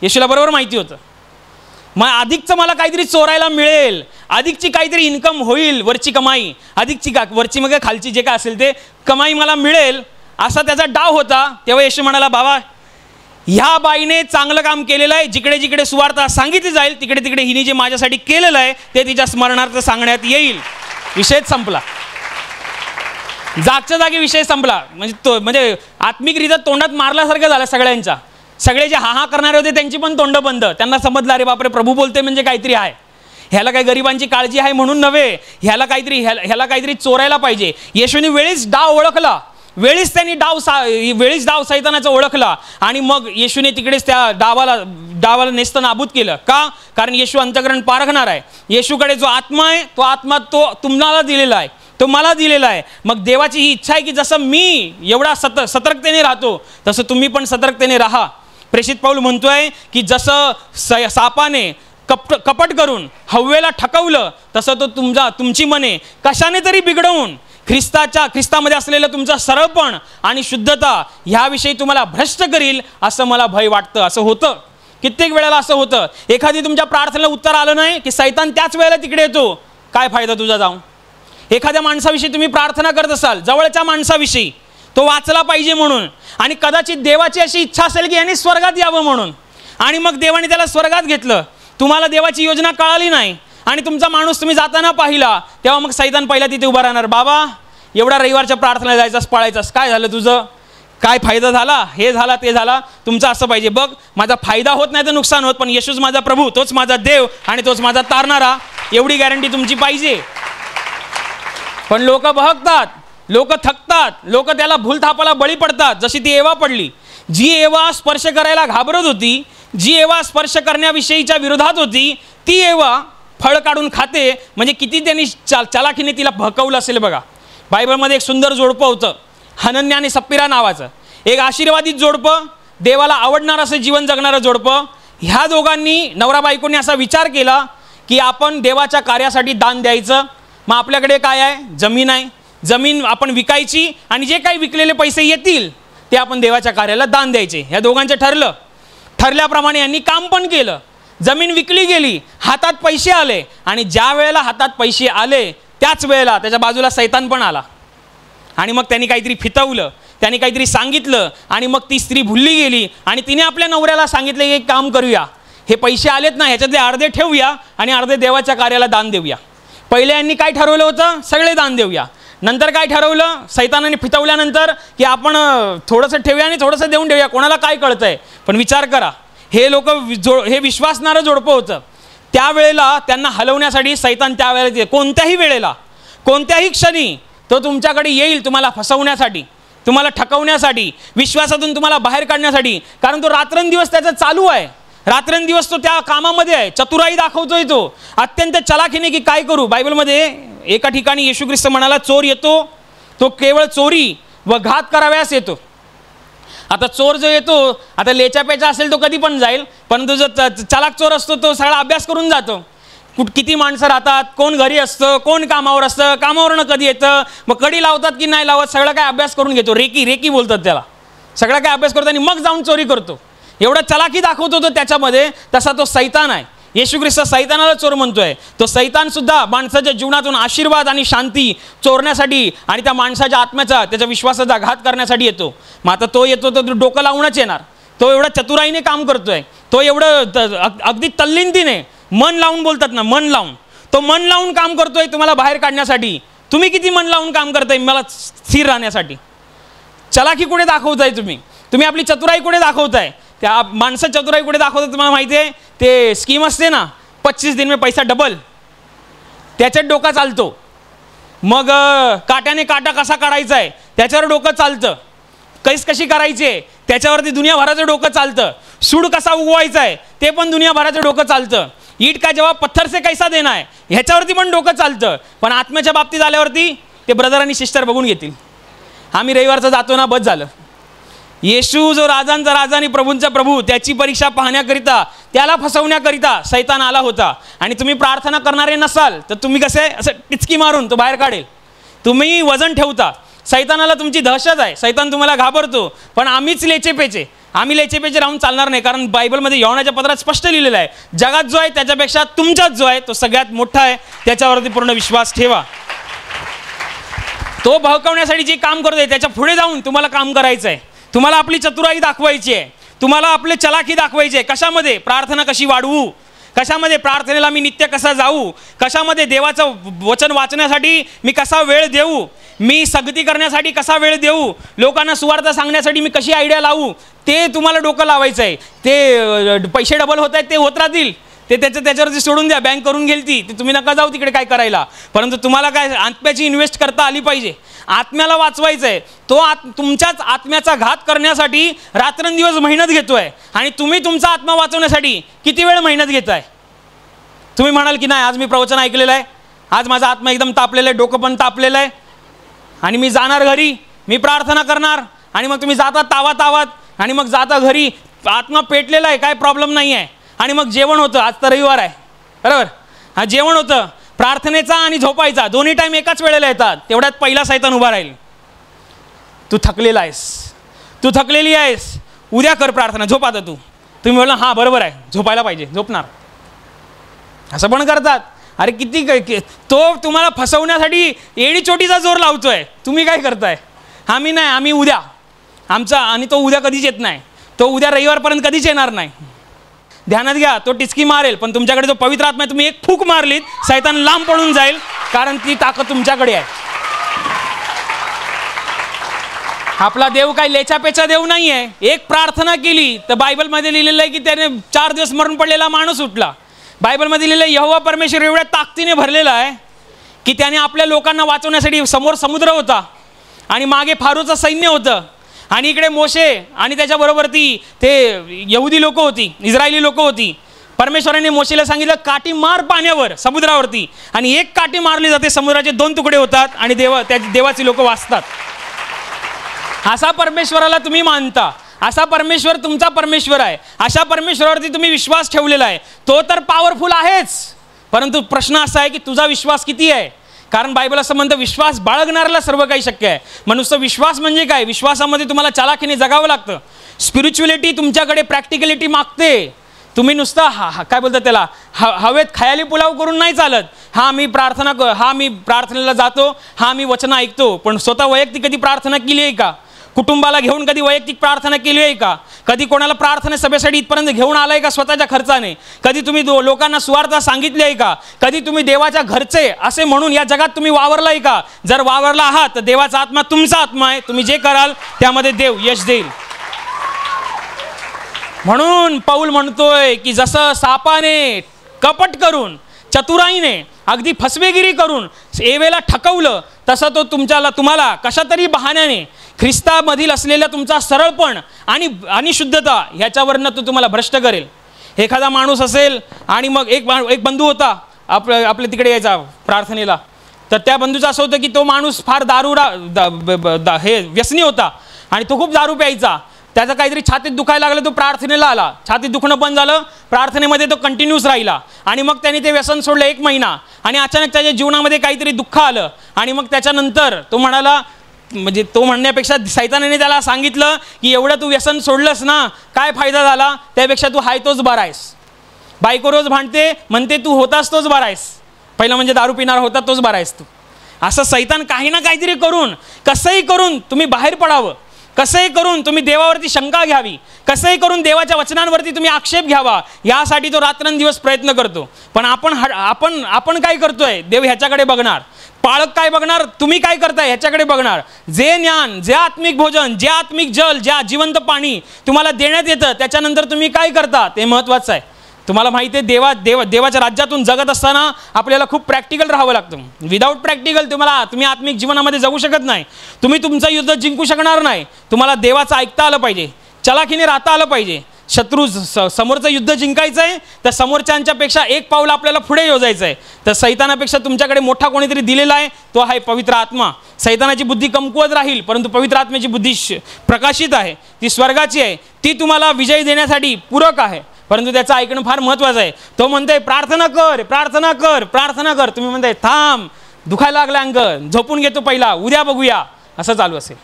येशूला बरोबर माहिती होतं, मग अधिकचं मला काहीतरी चोरायला मिळेल, अधिकची काहीतरी इन्कम होईल, वरची कमाई, अधिकची वरची मग खालची जे काय असेल ते कमाई मला मिळेल, असा त्याचा डाव होता. तेव्हा येशू म्हणाला, बाबा ह्या बाईने चांगलं काम केलेलं आहे, जिकडे जिकडे सुवार्ता सांगितली जाईल तिकडे तिकडे हिने जे माझ्यासाठी केलेलं आहे ते तिच्या स्मरणार्थ सांगण्यात येईल. विषयच संपला, जागच्या जागी विषय संपला. म्हणजे आत्मिकरित्या तोंडात मारल्यासारखं झालं सगळ्यांच्या. सगळे जे हा करणारे होते त्यांची पण तोंड बंद. त्यांना समजलं, अरे बापरे, प्रभू बोलते म्हणजे काहीतरी आहे, ह्याला काही गरिबांची काळजी आहे म्हणून नव्हे, ह्याला काहीतरी चोरायला पाहिजे. येशूने वेळीच डाव ओळखला, वेळीच त्यांनी वेळीच डाव सैतानाचा ओळखला आणि मग येशूने तिकडेच त्या डावाला नेस्त नाबूद केलं. का? कारण येशू अंतःकरण पारखणार आहे. येशूकडे जो आत्मा आहे तो आत्मा तो तुम्हाला दिलेला आहे, तो मला दिलेला आहे. मग देवाची ही इच्छा आहे की जसं मी एवढा सतर्कतेने राहतो तसं तुम्ही पण सतर्कतेने राहा. प्रेषित पौल म्हणतोय की जसं सापाने कपट करून हव्वेला ठकवलं तसं तो तुमची मने कशाने तरी बिघडवून ख्रिस्तामध्ये असलेलं तुमचं सरळपण आणि शुद्धता ह्याविषयी तुम्हाला भ्रष्ट करील असं मला भय वाटतं. असं होतं, कित्येक वेळेला असं होतं. एखादी तुमच्या प्रार्थनेला उत्तर आलं नाही की सैतान त्याच वेळेला तिकडे येतो, काय फायदा तुझा जाऊन. एखाद्या माणसाविषयी तुम्ही प्रार्थना करत असाल, जवळच्या माणसाविषयी, तो वाचला पाहिजे म्हणून, आणि कदाचित देवाची अशी इच्छा असेल की यांनी स्वर्गात यावं म्हणून, आणि मग देवाने त्याला स्वर्गात घेतलं. तुम्हाला देवाची योजना कळाली नाही आणि तुमचा माणूस तुम्ही जाताना पाहिला, तेव्हा मग सैतान पहिला तिथे उभा राहणार, बाबा एवढा रविवारच्या प्रार्थनेला जायचास, पळायचास, काय झालं तुझं, काय फायदा झाला, हे झाला ते झाला, तुमचं असं पाहिजे. बघ माझा फायदा होत नाही तर नुकसान होत, पण येशूच माझा प्रभू, तोच माझा देव आणि तोच माझा तारणारा, एवढी गॅरंटी तुमची पाहिजे. पण लोक बहकतात, लोक थकतात, लोक त्याला भूलथापाला बळी पडतात. जशी ती एवा पडली, जी एवा स्पर्श करायला घाबरत होती, जी एवा स्पर्श करण्याविषयीच्या विरोधात होती, ती एवा फळ काढून खाते. म्हणजे किती त्यांनी चालाखीने तिला भकवलं असेल बघा. बायबलमध्ये एक सुंदर जोडपं होतं, हनन्या आणि सप्पिरा नावाचं, एक आशीर्वादित जोडपं, देवाला आवडणार असं जीवन जगणारं जोडपं. ह्या दोघांनी नवरा बायकोने असा विचार केला की आपण देवाच्या कार्यासाठी दान द्यायचं. मग आपल्याकडे काय आहे, जमीन आहे, जमीन आपण विकायची आणि जे काही विकलेले पैसे येतील ते आपण देवाच्या कार्याला दान द्यायचे. ह्या दोघांचं ठरलं. ठरल्याप्रमाणे यांनी काम पण केलं. जमीन विकली गेली, हातात पैसे आले, आणि ज्या वेळेला हातात पैसे आले त्याच वेळेला त्याच्या बाजूला सैतान पण आला आणि मग त्यांनी काहीतरी फितवलं, त्यांनी काहीतरी सांगितलं, आणि मग ती स्त्री भुलली गेली आणि तिने आपल्या नवऱ्याला सांगितलं की एक काम करूया, हे पैसे आलेत ना ह्याच्यातले अर्धे ठेवूया आणि अर्धे देवाच्या कार्याला दान देऊया. पहिले यांनी काय ठरवलं होतं, सगळे दान देऊया. नंतर काय ठरवलं, सैतानाने फितवल्यानंतर की आपण थोडंसं ठेवूया आणि थोडंसं देऊन ठेवूया, कोणाला काय कळतंय. पण विचार करा, हे लोक हे विश्वासणारं जोडपं होतं. त्यावेळेला त्यांना हलवण्यासाठी सैतान त्यावेळेला कोणत्याही वेळेला कोणत्याही क्षणी तो तुमच्याकडे येईल, तुम्हाला फसवण्यासाठी, तुम्हाला ठकवण्यासाठी, विश्वासातून तुम्हाला बाहेर काढण्यासाठी. कारण तो रात्रंदिवस त्याचं चालू आहे, रात्रंदिवस तो त्या कामामध्ये आहे, चतुराई दाखवतोय तो अत्यंत चलाखीने की काय करू. बायबलमध्ये एका ठिकाणी येशू ख्रिस्त म्हणाला, चोर येतो तो केवळ चोरी व घात कराव्यास येतो. आता चोर जो येतो, आता लेचा पेचा असेल तो कधी पण जाईल, परंतु जो चालाक चोर असतो तो सगळा अभ्यास करून जातो. किती माणसं राहतात, कोण घरी असतं, कोण कामावर असतं, कामावरनं कधी येतं, मग कडी लावतात की नाही लावत, सगळं काय अभ्यास करून घेतो. रेकी बोलतात त्याला. सगळं काय अभ्यास करतो आणि मग जाऊन चोरी करतो. एवढा चलाकी दाखवतो तो त्याच्यामध्ये. तसा तो सैतान आहे. येशू ख्रिस्त सैतानाला चोर म्हणतोय. तो सैतान सुद्धा माणसाच्या जीवनातून आशीर्वाद आणि शांती चोरण्यासाठी आणि त्या माणसाच्या आत्म्याचा, त्याच्या विश्वासाचा घात करण्यासाठी येतो. मग आता तो येतो तर डोकं लावूनच येणार. तो एवढा चतुराईने काम करतोय, तो एवढं अगदी तल्लीनतीने, मन लावून बोलतात ना, मन लावून, तो मन लावून काम करतोय तुम्हाला बाहेर काढण्यासाठी. तुम्ही किती मन लावून काम करताय मला स्थिर राहण्यासाठी. चलाकी कुठे दाखवताय तुम्ही आपली चतुराई कुठे दाखवताय. त्या माणसं चतुराई कुठे दाखवतात तुम्हाला माहिती आहे. ते स्कीम असते ना, 25 दिन में पैसा डबल, त्याच्यात डोका चालतो. मग काट्याने काटा कसा काढायचा आहे त्याच्यावर डोकं चालतं. कैस कशी करायची आहे त्याच्यावरती दुनियाभराचं डोकं चालतं. सूड कसा उगवायचा आहे ते पण दुनियाभराचं डोकं चालतं. ईट का जवाब पत्थर से कैसा देना आहे ह्याच्यावरती पण डोकं चालतं. पण आत्म्याच्या बाबतीत आल्यावरती ते ब्रदर आणि सिस्टर बघून घेतील. आम्ही रविवारचं जातो ना, बस झालं. येशू जो राजांचा राजा आणि प्रभूंचा प्रभू, त्याची परीक्षा पाहण्याकरिता, त्याला फसवण्याकरिता सैतान आला होता. आणि तुम्ही प्रार्थना करणारे नसाल तर तुम्ही कसे असं टिचकी मारून तो बाहेर काढेल. तुम्ही वजन ठेवता. सैतानाला तुमची दहशत आहे, सैतान तुम्हाला घाबरतो. पण आम्ही लेचेपेचे राहून चालणार नाही. कारण बायबलमध्ये योहानाच्या पत्रात स्पष्ट लिहिलेलं आहे, जगात जो आहे त्याच्यापेक्षा तुमच्यात जो आहे तो सगळ्यात मोठा आहे, त्याच्यावरती पूर्ण विश्वास ठेवा. तो भडकवण्यासाठी जे काम करतोय त्याच्या पुढे जाऊन तुम्हाला काम करायचं आहे. तुम्हाला आपली चतुराई दाखवायची आहे, तुम्हाला आपले चलाखी दाखवायची आहे. कशामध्ये? प्रार्थना कशी वाढवू, कशामध्ये प्रार्थनेला मी नित्य कसा जाऊ, कशामध्ये देवाचं वचन वाचण्यासाठी मी कसा वेळ देऊ, मी संगती करण्यासाठी कसा वेळ देऊ, लोकांना सुवार्थ सांगण्यासाठी मी कशी आयडिया लावू, ते तुम्हाला डोकं लावायचं आहे. ते पैसे डबल होत आहेत ते होत राहतील, ते त्याच्यावरती सोडून द्या. बँक करून गेली ती तुम्ही नका जाऊ तिकडे काय करायला. परंतु तुम्हाला काय आत्म्याची इन्व्हेस्ट करता आली पाहिजे. आत्म्याला वाचवायचं आहे. तो तुमच्याच आत्म्याचा घात करण्यासाठी रात्रंदिवस मेहनत घेतोय. आणि तुम्ही तुमचा आत्मा वाचवण्यासाठी किती वेळ मेहनत घेताय? तुम्ही म्हणाल की नाही, आज मी प्रवचन ऐकलेलं आहे, आज माझा आत्मा एकदम तापलेला आहे, डोकं पण तापलेलं आहे, आणि मी जाणार घरी, मी प्रार्थना करणार. आणि मग तुम्ही जाता तावात आणि मग जाता घरी, आत्मा पेटलेला आहे, काय प्रॉब्लेम नाही आहे. आणि मग जेवण होतं. आज तर रविवार आहे, बरोबर? हा, जेवण होतं. प्रार्थनेचा आणि झोपायचा दोन्ही टाईम एकाच वेळेला येतात. तेवढ्यात पहिला सैतान उभा राहील. तू थकलेला आहेस, तू थकलेली आहेस, उद्या कर प्रार्थना, झोप आता तू. तुम्ही बोलला हां बरोबर आहे, झोपायला पाहिजे, झोपणार. असं पण करतात. अरे किती तो तुम्हाला फसवण्यासाठी एडीचोटीचा जोर लावतोय. तुम्ही काय करताय? आम्ही नाही, आम्ही उद्या आमचा. आणि तो उद्या कधीच येत नाही. तो उद्या रविवारपर्यंत कधीच येणार नाही. ध्यानात घ्या, तो टिचकी मारेल, पण तुमच्याकडे जो पवित्र आत्मा आहे, तुम्ही एक फूक मारलीत सैतान लांब पळून जाईल, कारण ती ताकद तुमच्याकडे आहे. आपला देव काही लेचापेचा देव नाही आहे. एक प्रार्थना केली तर बायबलमध्ये लिहिलेलं आहे की त्याने 4 दिवस मरून पडलेला माणूस उठला. बायबलमध्ये लिहिलेलं आहे यहोवा परमेश्वर एवढ्या ताकदीने भरलेला आहे की त्याने आपल्या लोकांना वाचवण्यासाठी, समोर समुद्र होता आणि मागे फारूचं सैन्य होतं, आणि इकडे मोशे आणि त्याच्याबरोबरती ते यहुदी लोक होती, इस्रायली लोक होती. परमेश्वराने मोशेला सांगितलं काठी मार पाण्यावर, समुद्रावरती, आणि एक काठी मारली जाते, समुद्राचे 2 तुकडे होतात आणि देवाची लोक वाचतात. असा परमेश्वराला तुम्ही मानता, असा परमेश्वर तुमचा परमेश्वर आहे. अशा परमेश्वरावरती तुम्ही विश्वास ठेवलेला आहे. तो तर पॉवरफुल आहेच, परंतु प्रश्न असा आहे की तुझा विश्वास किती आहे. कारण बायबल असं म्हणतं विश्वास बाळगणाऱ्याला सर्व काही शक्य आहे. मनुष्य विश्वास म्हणजे काय? विश्वासामध्ये तुम्हाला चालाखीने जगावं लागतं. स्पिरिच्युअलिटी तुमच्याकडे प्रॅक्टिकलिटी मागते. तुम्ही नुसतं काय बोलतात त्याला, हवेत खयाली पुलाव करून नाही चालत. मी प्रार्थनेला जातो, मी वचन ऐकतो, पण स्वतः वैयक्तिक कधी प्रार्थना केली आहे का? कुटुंबाला घेऊन कधी वैयक्तिक प्रार्थना केली आहे का? कधी कोणाला प्रार्थना सभेसाठी इथपर्यंत घेऊन आलाय का स्वतःच्या खर्चाने? कधी तुम्ही लोकांना सुवार्थ सांगितली आहे का? कधी तुम्ही देवाच्या घरचे असे म्हणून या जगात तुम्ही वावरलाय का? जर वावरला आहात तर देवाचा आत्मा तुमचा आत्मा आहे. तुम्ही जे कराल त्यामध्ये देव यश देईल. म्हणून पौल म्हणतोय की जसं सापाने कपट करून, चतुराईने, अगदी फसवेगिरी करून एवेला ठकवलं, तसं तो तुम्हाला कशा तरी बहाण्याने ख्रिस्तामधील असलेला तुमचा सरळपण आणि शुद्धता ह्याच्यावरनं तो तुम्हाला भ्रष्ट करेल. एखादा माणूस असेल आणि मग एक बंधू होता आपल्या तिकडे यायचा प्रार्थनेला, तर त्या बंधूचं असं होतं की तो माणूस फार व्यसनी होता आणि तो खूप दारू प्यायचा. त्याचं काहीतरी छातीत दुखायला लागलं, तो प्रार्थनेला आला, छातीत दुखणं बंद झालं, प्रार्थनेमध्ये तो कंटिन्यूस राहिला आणि मग त्याने ते व्यसन सोडलं 1 महिना. आणि अचानक त्याच्या जीवनामध्ये काहीतरी दुःख आलं आणि मग त्याच्यानंतर तो म्हणाला, म्हणजे तो म्हणण्यापेक्षा सैतानाने त्याला सांगितलं की एवढं तू व्यसन सोडलंस ना, काय फायदा झाला? त्यापेक्षा तू हाय तोच बरा आहेस. बायको रोज भांडते, म्हणते तू होतास तोच बरा आहेस. पहिला म्हणजे दारू पिणारा होता तोच बरा आहेस तू. असं सैतान काही ना काहीतरी करून, कसंही करून तुम्ही बाहेर पडावं, कसंही करून तुम्ही देवावरती शंका घ्यावी, कसंही करून देवाच्या वचनांवरती तुम्ही आक्षेप घ्यावा, यासाठी तो रात्रंदिवस प्रयत्न करतो. पण आपण काय करतोय? देव ह्याच्याकडे बघणार. पाळक काय बघणार? तुम्ही काय करताय ह्याच्याकडे बघणार. जे ज्ञान, जे आत्मिक भोजन, जे आत्मिक जल, जे जिवंत पाणी तुम्हाला देण्यात येतं, त्याच्यानंतर तुम्ही काय करता ते महत्त्वाचं आहे. तुम्हाला माहिती आहे, देवाच्या राज्यातून जगत असताना आपल्याला खूप प्रॅक्टिकल राहावं लागतं. विदाऊट प्रॅक्टिकल तुम्ही आत्मिक जीवनामध्ये जगू शकत नाही. तुम्ही तुमचं युद्ध जिंकू शकणार नाही. तुम्हाला देवाचं ऐकता आलं पाहिजे, चलाखीने राहता आलं पाहिजे, शत्रू समोरचं युद्ध जिंकायचं आहे, तर समोरच्यांच्या पेक्षा एक पाऊल आपल्याला पुढे योजायचं आहे. तर सैतानापेक्षा तुमच्याकडे मोठा कोणीतरी दिलेला आहे, तो आहे पवित्र आत्मा. सैतानाची बुद्धी कमकुवत राहील, परंतु पवित्र आत्म्याची बुद्धी प्रकाशित आहे, ती स्वर्गाची आहे, ती तुम्हाला विजय देण्यासाठी पूरक आहे. परंतु त्याचं ऐकणं फार महत्त्वाचं आहे. तो म्हणतोय प्रार्थना कर, प्रार्थना कर, प्रार्थना कर. तुम्ही म्हणताय थांब, दुखायला लागलं अंग, झोपून घेतो पहिला, उद्या बघूया, असं चालू असेल.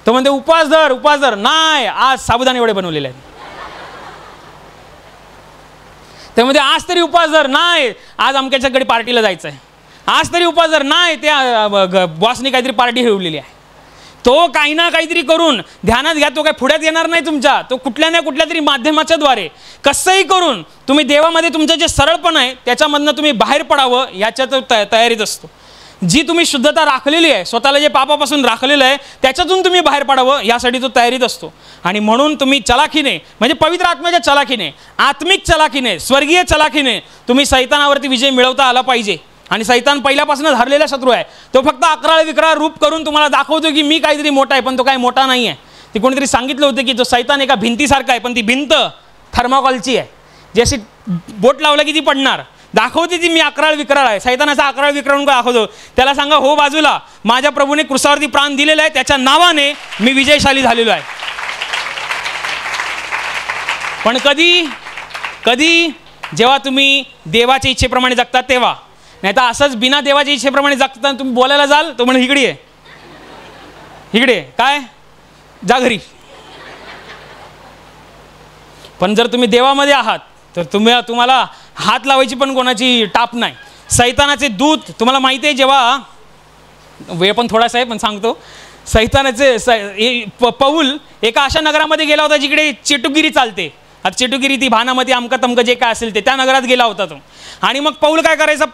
तो म्हणते उपवास धर, उपवास धर. नाही, आज साबुदाणे एवढे बनवलेले आहेत. ते म्हणते आज तरी उपवास धर. नाही, आज अमक्याच्याकडे पार्टीला जायचं आहे. आज तरी उपवास धर. नाही, त्या बॉसने काहीतरी पार्टी ठेवलेली आहे. तो काही ना काहीतरी करून ध्यानात घ्या, तो काही पुढ्यात येणार नाही तुमच्या. तो कुठल्या ना कुठल्या तरी माध्यमाच्या द्वारे कसंही करून तुम्ही देवामध्ये तुमचं जे सरळपण आहे त्याच्यामधनं तुम्ही बाहेर पडावं याच्यात तयारीत असतो. जी तुम्ही शुद्धता राखलेली आहे, स्वतःला जे पापापासून राखलेलं आहे त्याच्यातून तुम्ही बाहेर पडावं यासाठी तो तयारीत असतो. आणि म्हणून तुम्ही चलाखीने, म्हणजे पवित्र आत्म्याच्या चलाखीने, आत्मिक चलाखीने, स्वर्गीय चलाखीने तुम्ही सैतानावरती विजय मिळवता आला पाहिजे. आणि सैतान पहिल्यापासूनच हरलेला शत्रू आहे. तो फक्त अकराळ विक्राळ रूप करून तुम्हाला दाखवतो की मी काहीतरी मोठा आहे, पण तो काही मोठा नाही आहे. ती कोणीतरी सांगितलं होतं की तो सैतान एका भिंतीसारखा आहे, पण ती भिंत थर्माकॉलची आहे, जी अशी बोट लावलं की ती पडणार. दाखवते ती मी अकराळ विक्राळ आहे. सैतानाचा अकराळ विक्राळ दाखवतो. त्याला सांगा हो बाजूला, माझ्या प्रभूने क्रुसावरती प्राण दिलेला आहे, त्याच्या नावाने मी विजयशाली झालेलो आहे. पण कधी कधी जेव्हा तुम्ही देवाच्या इच्छेप्रमाणे जगतात तेव्हा. नाही तर असंच बिना देवाच्या इच्छेप्रमाणे जगता तुम्ही बोलायला जाल, तो म्हणजे इकडे आहे, इकडे काय, जा घरी. पण जर तुम्ही देवामध्ये आहात तर तुम्हाला हात लावायची पण कोणाची टाप नाही. सैतानाचे दूत, तुम्हाला माहिती आहे, जेव्हा वेळ पण थोडासा आहे पण सांगतो. सैतानाचे पौल एका अशा नगरामध्ये गेला होता जिकडे चेटुगिरी चालते. आता चेटुगिरी ती भानामती अमकं तमकं जे काय असेल ते, त्या नगरात गेला होता तो. आणि मग पौल काय करायचा,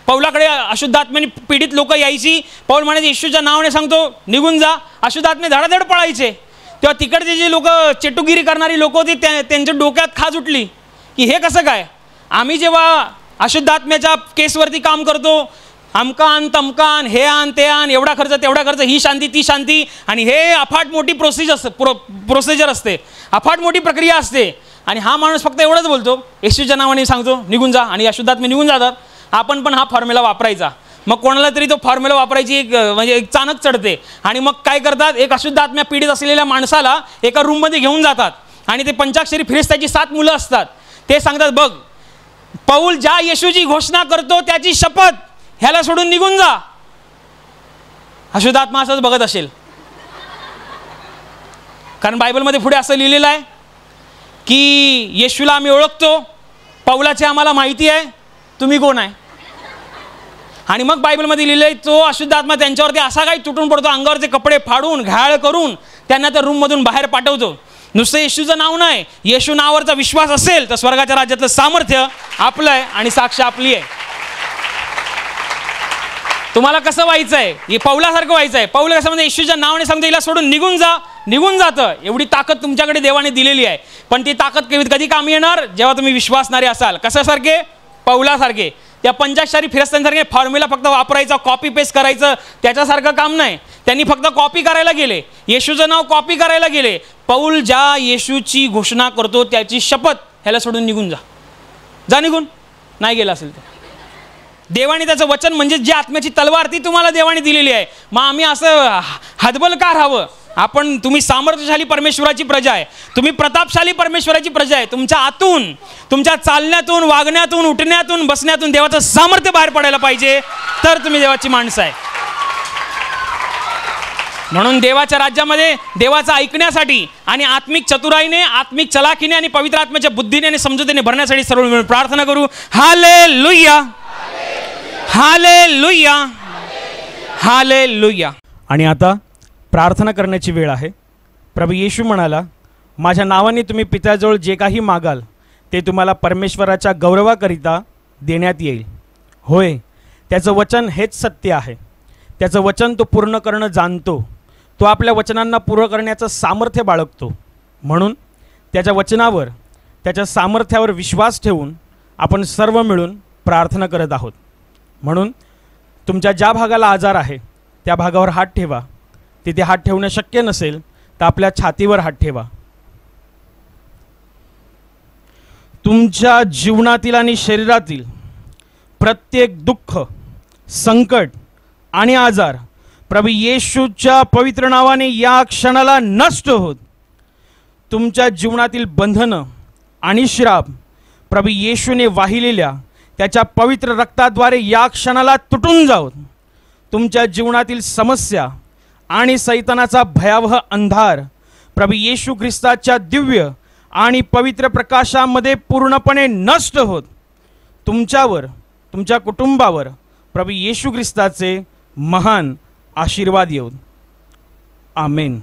पौलाकडे अशुद्ध आत्म्याने पीडित लोक यायची. पौल म्हणायचे येशूच्या नावाने सांगतो निघून जा. अशुद्ध आत्मे धडाधड पळायचे. तेव्हा तिकडचे जे लोक चेटुगिरी करणारी लोक होती त्यांच्या डोक्यात खाज उठली की हे कसं काय, आम्ही जेव्हा अशुद्ध आत्म्याच्या केसवरती काम करतो, अमकान तमकान, हे आण ते आण, एवढा खर्च तेवढा खर्च, ही शांती ती शांती, आणि हे अफाट मोठी प्रोसिजर असते, अफाट मोठी प्रक्रिया असते. आणि हा माणूस फक्त एवढंच बोलतो येशूच्या नावाने सांगतो निघून जा, आणि अशुद्ध आत्मे निघून जातात. आपण पण हा फॉर्म्युला वापरायचा. मग कोणाला तरी तो फॉर्म्युला वापरायची एक चाणक चढते. आणि मग काय करतात, एक अशुद्ध आत्म्या पीडित असलेल्या माणसाला एका रूममध्ये घेऊन जातात. आणि ते पंचाक्षरी फिरिस्ताची 7 मुलं असतात. ते सांगतात बघ, पौल ज्या येशूची घोषणा करतो त्याची शपथ, ह्याला सोडून निघून जा. अशुद्ध आत्मा असंच बघत असेल, कारण बायबलमध्ये पुढे असं लिहिलेलं आहे की येशूला आम्ही ओळखतो, पौलाचे आम्हाला माहिती आहे, तुम्ही कोण आहे. आणि मग बायबलमध्ये लिहिलं आहे तो अशुद्ध आत्मा त्यांच्यावरती असा काही तुटून पडतो, अंगावरचे कपडे फाडून घाळ करून त्यांना त्या रूममधून बाहेर पाठवतो. नुसतं येशूचं नाव नाही, येशू नावावरचा विश्वास असेल तर स्वर्गाच्या राज्यातलं सामर्थ्य आपलं आहे आणि साक्ष आपली आहे. तुम्हाला कसं व्हायचं आहे, हे पौलासारखं व्हायचं आहे. पौल कसं म्हणजे येशूच्या नावाने सांगतो हिला सोडून निघून जा, निघून जातं. एवढी ताकद तुमच्याकडे देवाने दिलेली आहे. पण ती ताकद कधी कामी येणार, जेव्हा तुम्ही विश्वासणारे असाल. कशासारखे, पौलासारखे, त्या पंचाक्षरी फिरस्त्यांसारखे फॉर्म्युला फक्त वापरायचा, कॉपी पेस्ट करायचं, त्याच्यासारखं काम नाही. त्यांनी फक्त कॉपी करायला गेले, येशूचं नाव कॉपी करायला गेले. पौल ज्या येशूची घोषणा करतो त्याची शपथ, ह्याला सोडून निघून जा, जा निघून. नाही गेला असेल तर देवाने त्याचं वचन म्हणजे जी आत्म्याची तलवार ती तुम्हाला देवाने दिलेली आहे. मग आम्ही असं हतबल का राहावं. तुम्ही सामर्थ्यशाली परमेश्वराची प्रजा आहे, तुम्ही प्रतापशाली परमेश्वराची प्रजा आहे. तुमच्या आतून, तुमच्या चालण्यातून, वागण्यातून, उठण्यातून, बसण्यातून देवाचं सामर्थ्य बाहेर पडायला पाहिजे, तर तुम्ही देवाची माणसं आहे. म्हणून देवाच्या राज्यामध्ये देवाचं ऐकण्यासाठी आणि आत्मिक चतुराईने, आत्मिक चलाखीने आणि पवित्र आत्म्याच्या बुद्धीने आणि समजुतीने भरण्यासाठी सर्व मिळून प्रार्थना करू. Hallelujah, hallelujah, hallelujah. आणि आता प्रार्थना करण्याची वेळ आहे. प्रभू येशू म्हणाला, माझ्या नावाने तुम्ही पित्याजवळ जे काही मागाल ते तुम्हाला परमेश्वराच्या गौरवाकरिता देण्यात येईल. होय, त्याचं वचन हेच सत्य आहे. त्याचं वचन तो पूर्ण करणं जाणतो. तो आपल्या वचनांना पूर्ण करण्याचं सामर्थ्य बाळगतो. म्हणून त्याच्या वचनावर, त्याच्या सामर्थ्यावर विश्वास ठेवून आपण सर्व मिळून प्रार्थना करत आहोत. म्हणून तुमच्या ज्या भागाला आजार आहे त्या भागावर हात ठेवा. तिथे हात ठेवणं शक्य नसेल तर आपल्या छातीवर हात ठेवा.
तुमच्या जीवनातील आणि शरीरातील प्रत्येक दुःख, संकट आणि आजार प्रभू येशूच्या पवित्र नावाने या क्षणाला नष्ट होत. तुमच्या जीवनातील बंधनं आणि श्राप प्रभू येशूने वाहिलेल्या त्याच्या पवित्र रक्ताद्वारे या क्षणाला तुटून जावत. तुमच्या जीवनातील समस्या आणि सैतानाचा भयावह अंधार प्रभू येशू ख्रिस्ताच्या दिव्य आणि पवित्र प्रकाशामध्ये पूर्णपणे नष्ट होत. तुमच्यावर, तुमच्या कुटुंबावर प्रभू येशू ख्रिस्ताचे महान आशीर्वाद येऊ. आमेन.